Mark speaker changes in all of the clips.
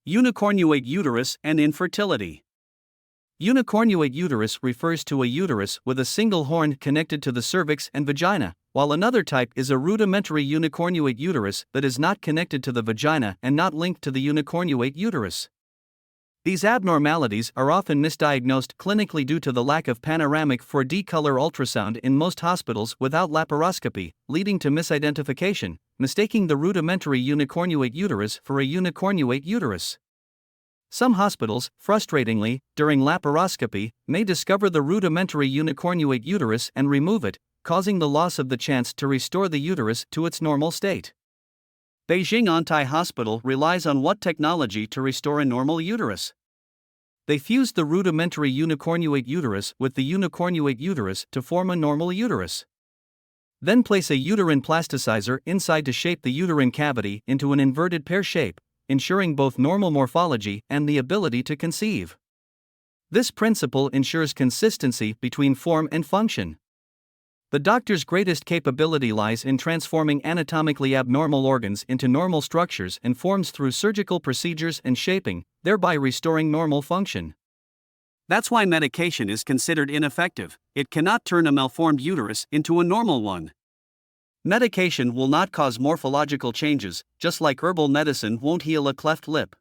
Speaker 1: Unicornuate uterus and infertility. Unicornuate uterus refers to a uterus with a single horn connected to the cervix and vagina, while another type is a rudimentary unicornuate uterus that is not connected to the vagina and not linked to the unicornuate uterus. These abnormalities are often misdiagnosed clinically due to the lack of panoramic 4D color ultrasound in most hospitals without laparoscopy, leading to misidentification, mistaking the rudimentary unicornuate uterus for a unicornuate uterus. Some hospitals, frustratingly, during laparoscopy, may discover the rudimentary unicornuate uterus and remove it, causing the loss of the chance to restore the uterus to its normal state. Beijing Antai Hospital relies on what technology to restore a normal uterus? They fused the rudimentary unicornuate uterus with the unicornuate uterus to form a normal uterus. Then place a uterine plasticizer inside to shape the uterine cavity into an inverted pear shape, ensuring both normal morphology and the ability to conceive. This principle ensures consistency between form and function. The doctor's greatest capability lies in transforming anatomically abnormal organs into normal structures and forms through surgical procedures and shaping, thereby restoring normal function. That's why medication is considered ineffective. It cannot turn a malformed uterus into a normal one. Medication will not cause morphological changes, just like herbal medicine won't heal a cleft lip.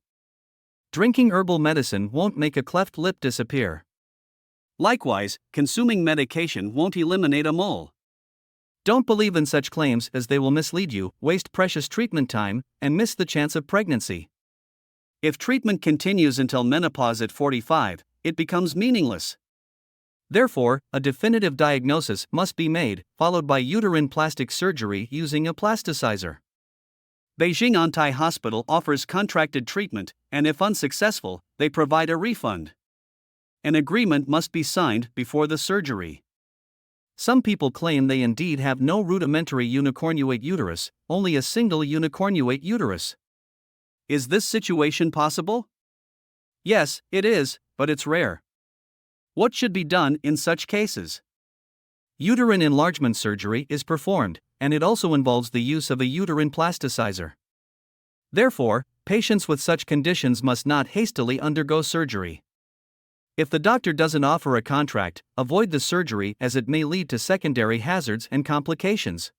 Speaker 1: Drinking herbal medicine won't make a cleft lip disappear. Likewise, consuming medication won't eliminate a mole. Don't believe in such claims, as they will mislead you, waste precious treatment time, and miss the chance of pregnancy. If treatment continues until menopause at 45, it becomes meaningless. Therefore, a definitive diagnosis must be made, followed by uterine plastic surgery using a plasticizer. Beijing Antai Hospital offers contracted treatment, and if unsuccessful, they provide a refund. An agreement must be signed before the surgery. Some people claim they indeed have no rudimentary unicornuate uterus, only a single unicornuate uterus. Is this situation possible? Yes, it is, but it's rare. What should be done in such cases? Uterine enlargement surgery is performed, and it also involves the use of a uterine plasticizer. Therefore, patients with such conditions must not hastily undergo surgery. If the doctor doesn't offer a contract, avoid the surgery as it may lead to secondary hazards and complications.